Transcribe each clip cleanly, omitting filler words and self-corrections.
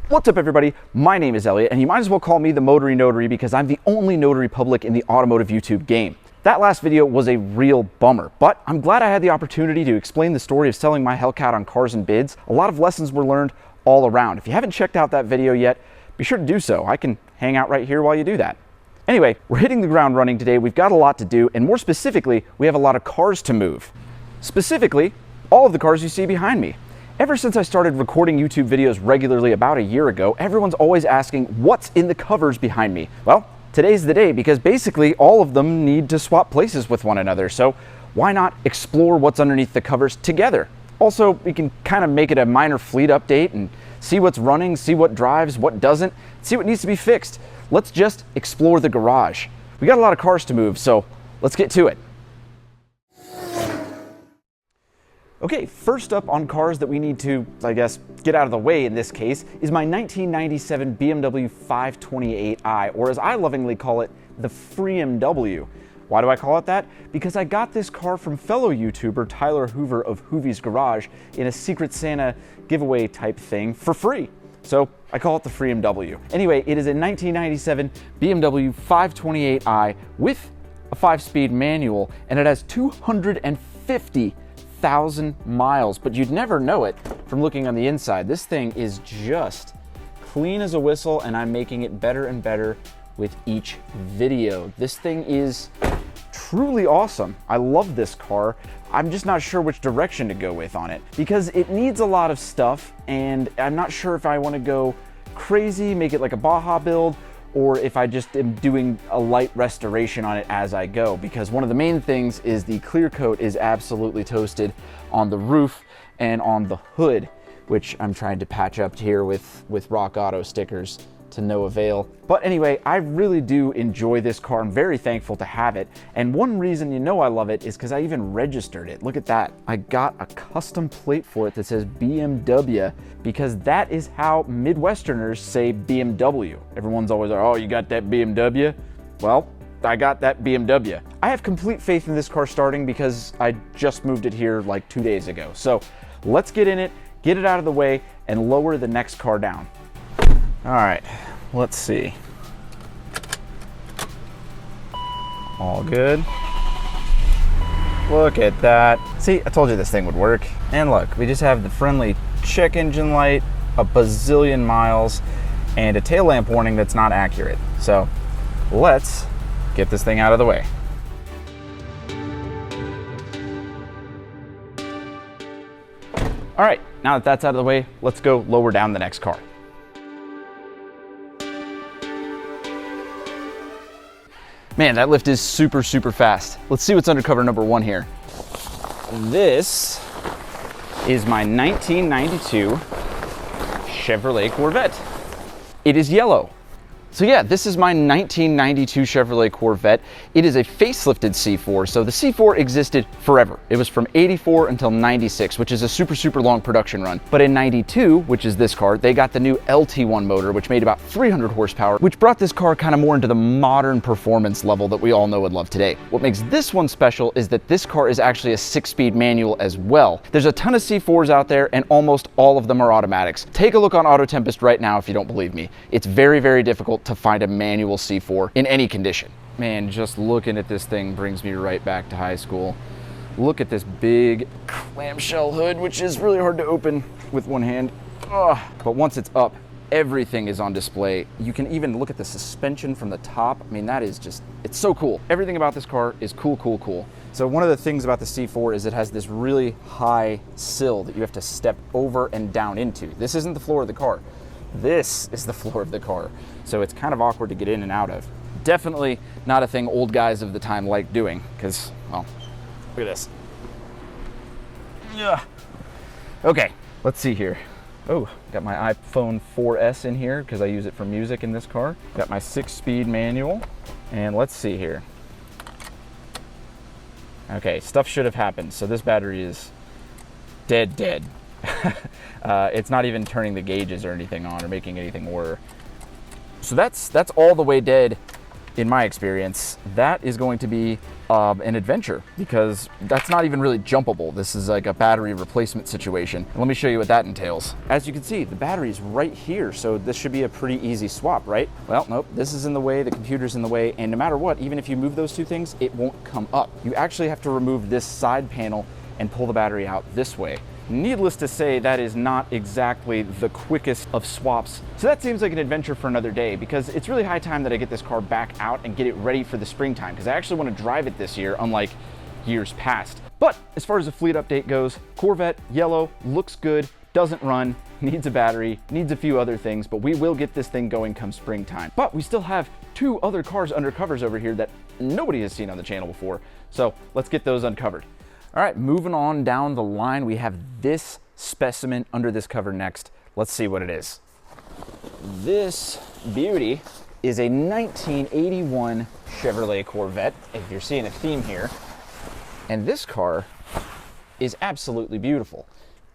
What's up everybody, my name is Elliott and you might as well call me the Motory Notary because I'm the only notary public in the automotive YouTube game. That last video was a real bummer, but I'm glad I had the opportunity to explain the story of selling my Hellcat on Cars and Bids. A lot of lessons were learned all around. If you haven't checked out that video yet, be sure to do so. I can hang out right here while you do that. Anyway, we're hitting the ground running today. We've got a lot to do, and more specifically, we have a lot of cars to move. Specifically, all of the cars you see behind me. Ever since I started recording YouTube videos regularly about a year ago, everyone's always asking what's in the covers behind me. Well, today's the day because basically all of them need to swap places with one another, so why not explore what's underneath the covers together? Also, we can kind of make it a minor fleet update and see what's running, see what drives, what doesn't, see what needs to be fixed. Let's just explore the garage. We got a lot of cars to move, so let's get to it. Okay, first up on cars that we need to, I guess, get out of the way in this case, is my 1997 BMW 528i, or as I lovingly call it, the freemw. Why do I call it that? Because I got this car from fellow YouTuber Tyler Hoover of Hoovie's Garage in a Secret Santa giveaway type thing for free. So I call it the freemw. Anyway, it is a 1997 BMW 528i with a 5-speed manual, and it has 250,000 miles, but you'd never know it from looking on the inside. This thing is just clean as a whistle, and I'm making it better and better with each video. This thing is truly awesome. I love this car. I'm just not sure which direction to go with on it because it needs a lot of stuff, and I'm not sure if I want to go crazy, make it like a Baja build, or if I just am doing a light restoration on it as I go, because one of the main things is the clear coat is absolutely toasted on the roof and on the hood, which I'm trying to patch up here with Rock Auto stickers to no avail. But anyway, I really do enjoy this car. I'm very thankful to have it. And one reason you know I love it is because I even registered it. Look at that. I got a custom plate for it that says BMW because that is how Midwesterners say BMW. Everyone's always like, oh, you got that BMW? Well, I got that BMW. I have complete faith in this car starting because I just moved it here like 2 days ago. So let's get in it, get it out of the way, and lower the next car down. All right, let's see. All good. Look at that. See, I told you this thing would work. And look, we just have the friendly check engine light, a bazillion miles, and a tail lamp warning that's not accurate. So let's get this thing out of the way. All right, now that that's out of the way, let's go lower down the next car. Man, that lift is super, super fast. Let's see what's under cover number one here. This is my 1992 Chevrolet Corvette. It is yellow. So yeah, this is my 1992 Chevrolet Corvette. It is a facelifted C4, so the C4 existed forever. It was from 84 until 96, which is a super, super long production run. But in 92, which is this car, they got the new LT1 motor, which made about 300 horsepower, which brought this car kind of more into the modern performance level that we all know and love today. What makes this one special is that this car is actually a 6-speed manual as well. There's a ton of C4s out there, and almost all of them are automatics. Take a look on Auto Tempest right now if you don't believe me. It's very, very difficult to find a manual C4 in any condition. Man, just looking at this thing brings me right back to high school. Look at this big clamshell hood, which is really hard to open with one hand. Ugh. But once it's up, everything is on display. You can even look at the suspension from the top. I mean, that is just, it's so cool. Everything about this car is cool, cool, cool. So one of the things about the C4 is it has this really high sill that you have to step over and down into. This isn't the floor of the car. This is the floor of the car, so it's kind of awkward to get in and out of. Definitely not a thing old guys of the time like doing, because, well, look at this. Yeah. Okay, let's see here. Oh, got my iPhone 4S in here because I use it for music in this car. Got my 6-speed manual, and let's see here. Okay, stuff should have happened, so this battery is dead. It's not even turning the gauges or anything on or making anything whir. So that's all the way dead in my experience, that is going to be an adventure, because that's not even really jumpable. This is like a battery replacement situation. And let me show you what that entails. As you can see, the battery is right here, so this should be a pretty easy swap, right? Well, nope, this is in the way, the computer's in the way, and no matter what, even if you move those two things, it won't come up. You actually have to remove this side panel and pull the battery out this way. Needless to say, that is not exactly the quickest of swaps. So that seems like an adventure for another day, because it's really high time that I get this car back out and get it ready for the springtime, because I actually want to drive it this year, unlike years past. But as far as the fleet update goes, Corvette, yellow, looks good, doesn't run, needs a battery, needs a few other things, but we will get this thing going come springtime. But we still have 2 other cars under covers over here that nobody has seen on the channel before. So let's get those uncovered. All right, moving on down the line, we have this specimen under this cover next. Let's see what it is. This beauty is a 1981 Chevrolet Corvette, if you're seeing a theme here. And this car is absolutely beautiful.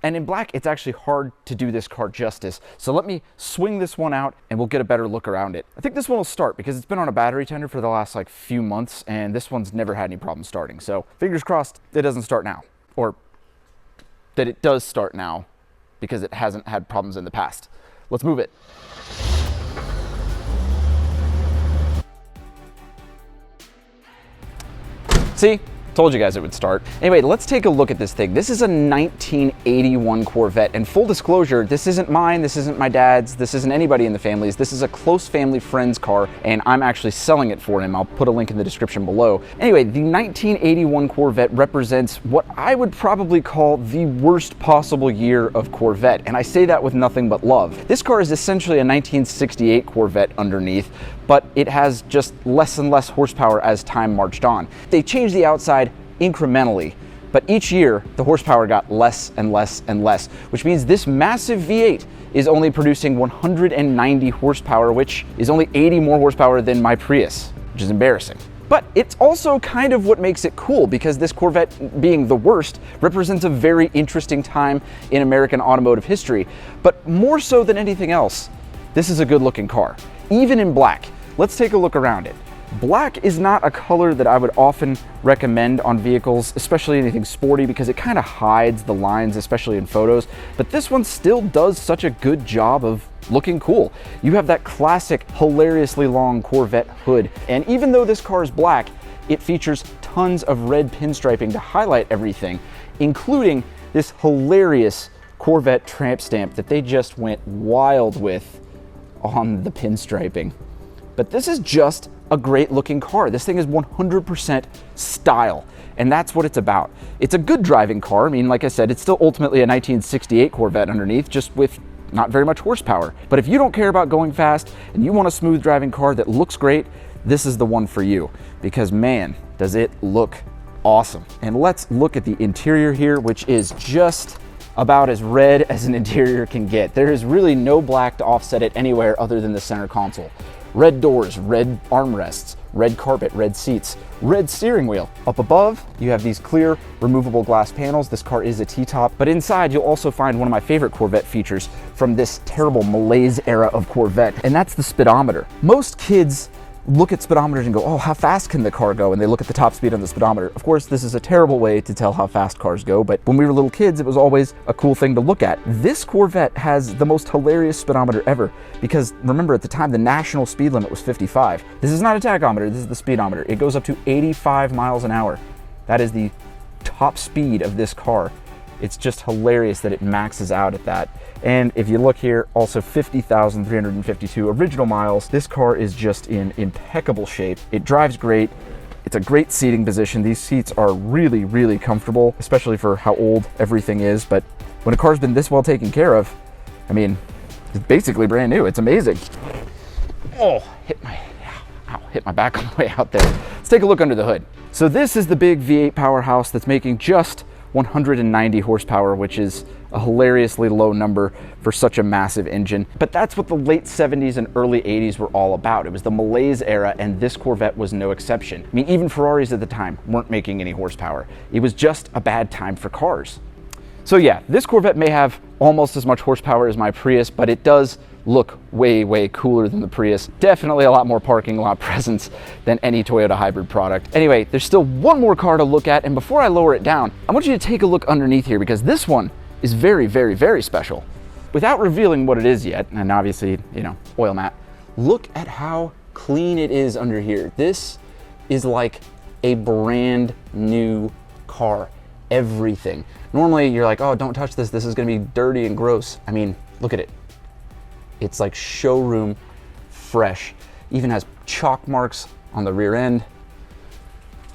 And in black, it's actually hard to do this car justice. So let me swing this one out and we'll get a better look around it. I think this one will start because it's been on a battery tender for the last like few months, and this one's never had any problem starting. So fingers crossed it doesn't start now, or that it does start now because it hasn't had problems in the past. Let's move it. See? Told you guys it would start. Anyway, let's take a look at this thing. This is a 1981 Corvette, and full disclosure, this isn't mine, this isn't my dad's, this isn't anybody in the family's. This is a close family friend's car, and I'm actually selling it for him. I'll put a link in the description below. Anyway, the 1981 Corvette represents what I would probably call the worst possible year of Corvette, and I say that with nothing but love. This car is essentially a 1968 Corvette underneath, but it has just less and less horsepower as time marched on. They changed the outside incrementally, but each year the horsepower got less and less and less, which means this massive V8 is only producing 190 horsepower, which is only 80 more horsepower than my Prius, which is embarrassing. But it's also kind of what makes it cool, because this Corvette being the worst represents a very interesting time in American automotive history. But more so than anything else, this is a good looking car, even in black. Let's take a look around it. Black is not a color that I would often recommend on vehicles, especially anything sporty, because it kind of hides the lines, especially in photos. But this one still does such a good job of looking cool. You have that classic, hilariously long Corvette hood. And even though this car is black, it features tons of red pinstriping to highlight everything, including this hilarious Corvette tramp stamp that they just went wild with on the pinstriping. But this is just a great looking car. This thing is 100% style, and that's what it's about. It's a good driving car. I mean, like I said, it's still ultimately a 1968 Corvette underneath, just with not very much horsepower. But if you don't care about going fast and you want a smooth driving car that looks great, this is the one for you, because man, does it look awesome. And let's look at the interior here, which is just about as red as an interior can get. There is really no black to offset it anywhere other than the center console. Red doors, red armrests, red carpet, red seats, red steering wheel. Up above, you have these clear, removable glass panels. This car is a T-top, but inside you'll also find one of my favorite Corvette features from this terrible malaise era of Corvette, and that's the speedometer. Most kids look at speedometers and go, oh, how fast can the car go? And they look at the top speed on the speedometer. Of course, this is a terrible way to tell how fast cars go, but when we were little kids, it was always a cool thing to look at. This Corvette has the most hilarious speedometer ever, because remember, at the time, the national speed limit was 55. This is not a tachometer, this is the speedometer. It goes up to 85 miles an hour. That is the top speed of this car. It's just hilarious that it maxes out at that. And if you look here, also 50,352 original miles. This car is just in impeccable shape. It drives great. It's a great seating position. These seats are really, really comfortable, especially for how old everything is. But when a car's been this well taken care of, I mean, it's basically brand new. It's amazing. Oh, hit my back on the way out there. Let's take a look under the hood. So this is the big V8 powerhouse that's making just 190 horsepower, which is a hilariously low number for such a massive engine. But that's what the late 70s and early 80s were all about. It was the malaise era, and this Corvette was no exception. I mean, even Ferraris at the time weren't making any horsepower. It was just a bad time for cars. So yeah, this Corvette may have almost as much horsepower as my Prius, but it does look way, way cooler than the Prius. Definitely a lot more parking lot presence than any Toyota hybrid product. Anyway, there's still one more car to look at, and before I lower it down, I want you to take a look underneath here because this one is very, very, very special. Without revealing what it is yet, and obviously, you know, oil mat, look at how clean it is under here. This is like a brand new car. Everything. Normally you're like, oh, don't touch this. This is gonna be dirty and gross. I mean, look at it. It's like showroom fresh. Even has chalk marks on the rear end.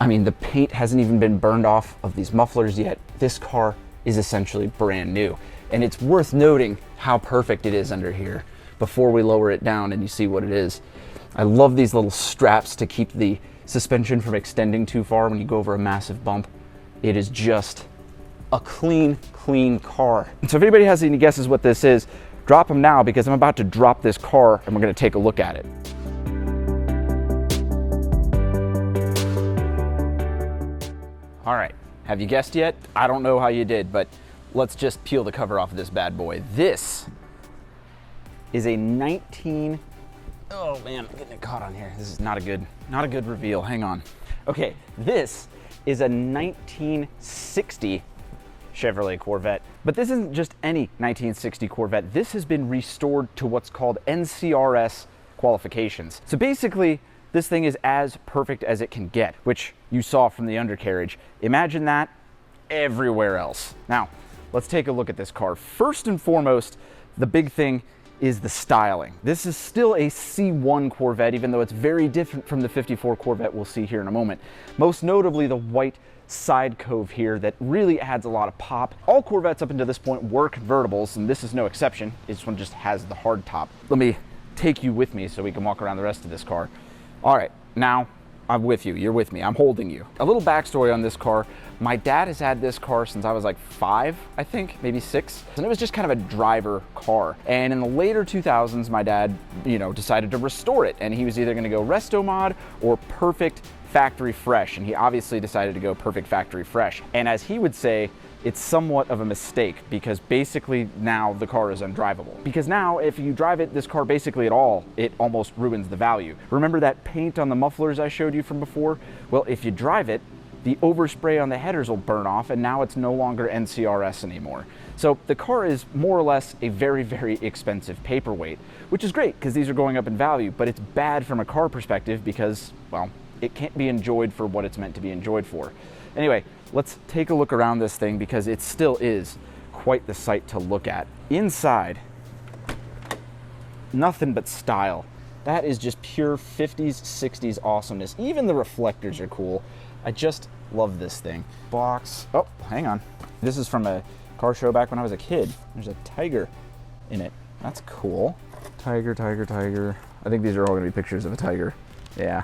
I mean, the paint hasn't even been burned off of these mufflers yet. This car is essentially brand new. And it's worth noting how perfect it is under here before we lower it down and you see what it is. I love these little straps to keep the suspension from extending too far when you go over a massive bump. It is just a clean, clean car. So if anybody has any guesses what this is, drop them now because I'm about to drop this car and we're gonna take a look at it. All right, have you guessed yet? I don't know how you did, but let's just peel the cover off of this bad boy. This is a oh man, I'm getting it caught on here. This is not a good reveal, hang on. Okay, this is a 1960 Chevrolet Corvette. But this isn't just any 1960 Corvette. This has been restored to what's called NCRS qualifications. So basically, this thing is as perfect as it can get, which you saw from the undercarriage. Imagine that everywhere else. Now, let's take a look at this car. First and foremost, the big thing is the styling. This is still a C1 Corvette, even though it's very different from the 54 Corvette we'll see here in a moment. Most notably, the white side cove here that really adds a lot of pop. All Corvettes up until this point were convertibles, and this is no exception. This one just has the hard top. Let me take you with me so we can walk around the rest of this car. All right, now I'm with you, you're with me, I'm holding you. A little backstory on this car. My dad has had this car since I was like 5, I think, maybe 6. And it was just kind of a driver car. And in the later 2000s, my dad, decided to restore it. And he was either gonna go resto mod or perfect factory fresh. And he obviously decided to go perfect factory fresh. And as he would say, it's somewhat of a mistake because basically now the car is undrivable. Because now if you drive this car basically at all, it almost ruins the value. Remember that paint on the mufflers I showed you from before? Well, if you drive it, the overspray on the headers will burn off and now it's no longer NCRS anymore. So the car is more or less a very, very expensive paperweight, which is great because these are going up in value, but it's bad from a car perspective because, well, it can't be enjoyed for what it's meant to be enjoyed for. Anyway, let's take a look around this thing because it still is quite the sight to look at. Inside, nothing but style. That is just pure 50s, 60s awesomeness. Even the reflectors are cool. I just love this thing. Box, oh, hang on. This is from a car show back when I was a kid. There's a tiger in it. That's cool. Tiger, tiger, tiger. I think these are all gonna be pictures of a tiger. Yeah,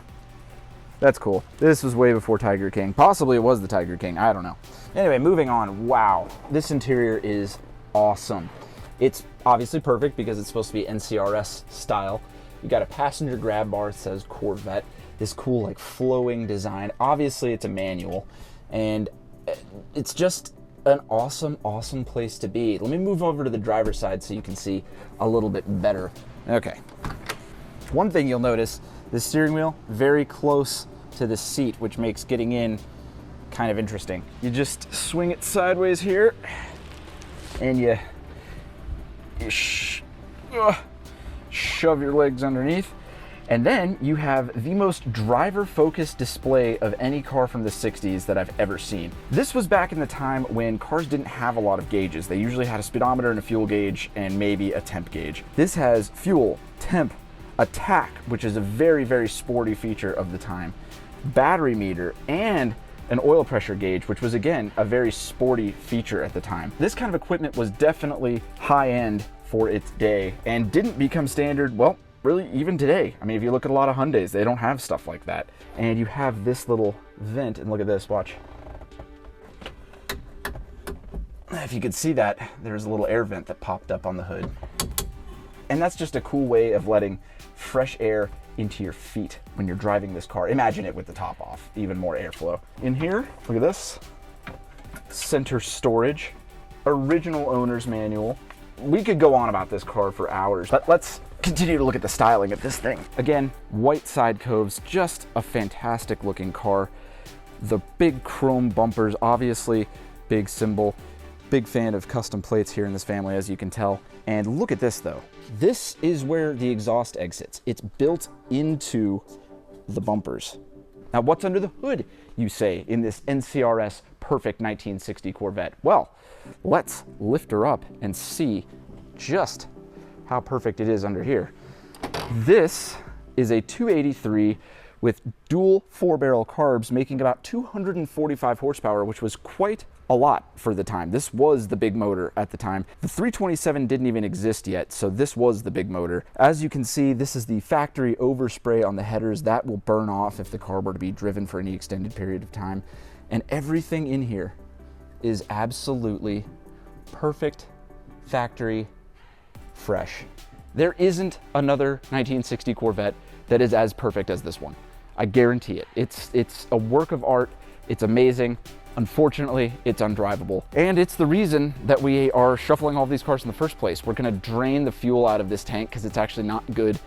that's cool. This was way before Tiger King. Possibly it was the Tiger King, I don't know. Anyway, moving on. Wow, this interior is awesome. It's obviously perfect because it's supposed to be NCRS style. You got a passenger grab bar that says Corvette. This cool like flowing design. Obviously it's a manual and it's just an awesome, awesome place to be. Let me move over to the driver's side so you can see a little bit better. Okay. One thing you'll notice, the steering wheel very close to the seat, which makes getting in kind of interesting. You just swing it sideways here and you shove your legs underneath. And then you have the most driver-focused display of any car from the 60s that I've ever seen. This was back in the time when cars didn't have a lot of gauges. They usually had a speedometer and a fuel gauge and maybe a temp gauge. This has fuel, temp, attack, which is a very, very sporty feature of the time, battery meter, and an oil pressure gauge, which was again, a very sporty feature at the time. This kind of equipment was definitely high-end for its day and didn't become standard, well, really even today. I mean, if you look at a lot of Hyundais, they don't have stuff like that. And you have this little vent, and look at this, watch. If you could see that, there's a little air vent that popped up on the hood. And that's just a cool way of letting fresh air into your feet when you're driving this car. Imagine it with the top off, even more airflow. In here, look at this, center storage, original owner's manual, we could go on about this car for hours, but let's continue to look at the styling of this thing. Again, white side coves, just a fantastic looking car. The big chrome bumpers, obviously, big symbol. Big fan of custom plates here in this family, as you can tell. And look at this though. This is where the exhaust exits. It's built into the bumpers. Now, what's under the hood, you say, in this NCRS perfect 1960 Corvette? Well, let's lift her up and see just how perfect it is under here. This is a 283 with dual 4-barrel carbs, making about 245 horsepower, which was quite a lot for the time. This was the big motor at the time. The 327 didn't even exist yet, so this was the big motor. As you can see, this is the factory overspray on the headers. That will burn off if the car were to be driven for any extended period of time. And everything in here is absolutely perfect, factory, fresh. There isn't another 1960 Corvette that is as perfect as this one. I guarantee it. It's a work of art. It's amazing. Unfortunately, it's undrivable. And it's the reason that we are shuffling all these cars in the first place. We're gonna drain the fuel out of this tank because it's actually not good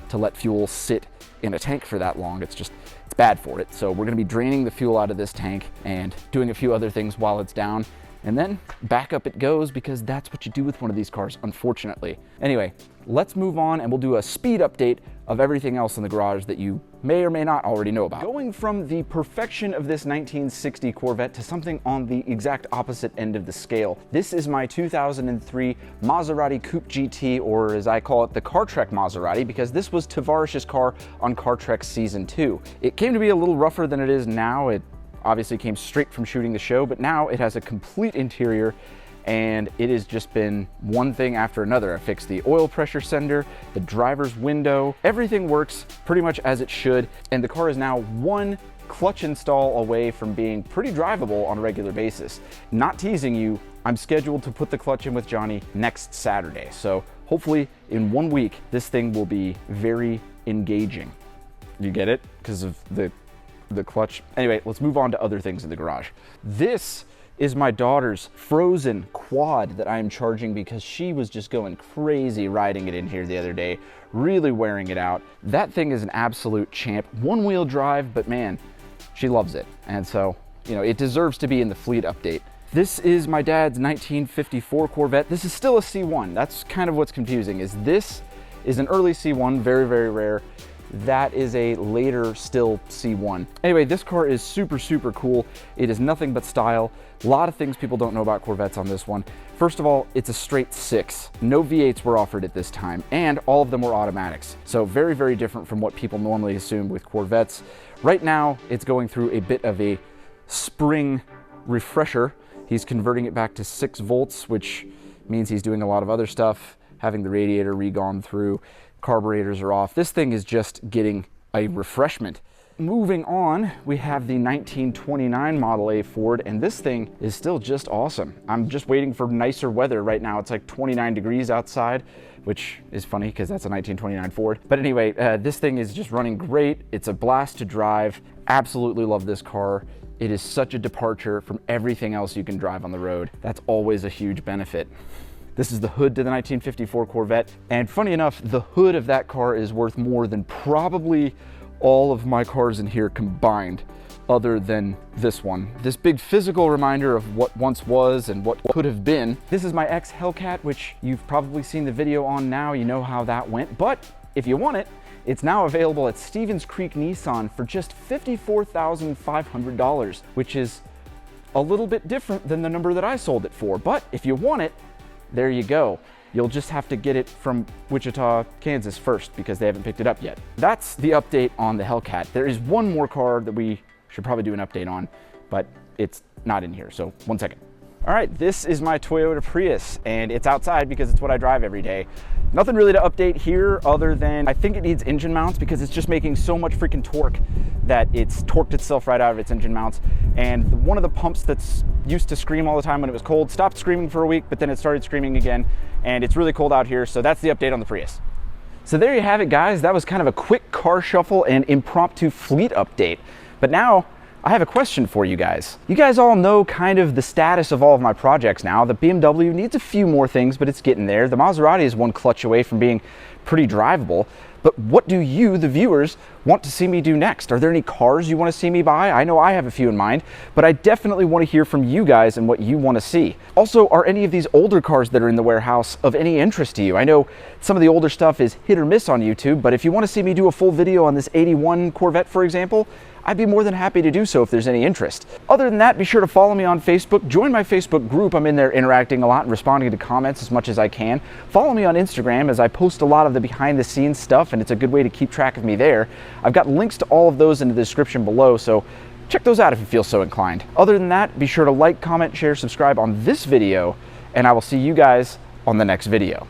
to let fuel sit in a tank for that long. It's bad for it. So we're gonna be draining the fuel out of this tank and doing a few other things while it's down. And then back up it goes, because that's what you do with one of these cars, unfortunately. Anyway, let's move on and we'll do a speed update of everything else in the garage that you may or may not already know about. Going from the perfection of this 1960 Corvette to something on the exact opposite end of the scale. This is my 2003 Maserati Coupe GT, or as I call it, the Car Trek Maserati, because this was Tavarish's car on Car Trek Season 2. It came to be a little rougher than it is now. It obviously came straight from shooting the show, but now it has a complete interior and it has just been one thing after another. I fixed the oil pressure sender, the driver's window, everything works pretty much as it should, and the car is now one clutch install away from being pretty drivable on a regular basis. Not teasing you, I'm scheduled to put the clutch in with Johnny next Saturday, so hopefully in 1 week this thing will be very engaging. You get it? Because of the clutch. Anyway, let's move on to other things in the garage. This is my daughter's frozen quad that I am charging because she was just going crazy riding it in here the other day, really wearing it out. That thing is an absolute champ. One-wheel drive, but man, she loves it. And so, you know, it deserves to be in the fleet update. This is my dad's 1954 Corvette. This is still a C1. That's kind of what's confusing, is this is an early C1, very, very rare. That is a later still C1. Anyway, this car is super, super cool. It is nothing but style. A lot of things people don't know about Corvettes on this one. First of all, it's a straight 6. No V8s were offered at this time, and all of them were automatics. So very, very different from what people normally assume with Corvettes. Right now, it's going through a bit of a spring refresher. He's converting it back to 6 volts, which means he's doing a lot of other stuff, having the radiator re-gone through. Carburetors are off. This thing is just getting a refreshment. Moving on, we have the 1929 Model A Ford, and this thing is still just awesome. I'm just waiting for nicer weather right now. It's like 29 degrees outside, which is funny because that's a 1929 Ford. But anyway, this thing is just running great. It's a blast to drive. Absolutely love this car. It is such a departure from everything else you can drive on the road. That's always a huge benefit. This is the hood to the 1954 Corvette, and funny enough, the hood of that car is worth more than probably all of my cars in here combined, other than this one. This big physical reminder of what once was and what could have been. This is my ex-Hellcat, which you've probably seen the video on now. You know how that went, but if you want it, it's now available at Stevens Creek Nissan for just $54,500, which is a little bit different than the number that I sold it for. But if you want it, there you go. You'll just have to get it from Wichita, Kansas first because they haven't picked it up yet. That's the update on the Hellcat. There is one more car that we should probably do an update on, but it's not in here, so 1 second. All right, this is my Toyota Prius, and it's outside because it's what I drive every day. Nothing really to update here other than I think it needs engine mounts because it's just making so much freaking torque that it's torqued itself right out of its engine mounts. And one of the pumps that's used to scream all the time when it was cold stopped screaming for a week, but then it started screaming again, and it's really cold out here, so that's the update on the Prius. So there you have it, guys. That was kind of a quick car shuffle and impromptu fleet update. But now I have a question for you guys. You guys all know kind of the status of all of my projects now. The BMW needs a few more things, but it's getting there. The Maserati is one clutch away from being pretty drivable. But what do you, the viewers, want to see me do next? Are there any cars you want to see me buy? I know I have a few in mind, but I definitely want to hear from you guys and what you want to see. Also, are any of these older cars that are in the warehouse of any interest to you? I know some of the older stuff is hit or miss on YouTube, but if you want to see me do a full video on this 81 Corvette, for example, I'd be more than happy to do so if there's any interest. Other than that, be sure to follow me on Facebook. Join my Facebook group. I'm in there interacting a lot and responding to comments as much as I can. Follow me on Instagram as I post a lot of the behind the scenes stuff, and it's a good way to keep track of me there. I've got links to all of those in the description below, so check those out if you feel so inclined. Other than that, be sure to like, comment, share, subscribe on this video, and I will see you guys on the next video.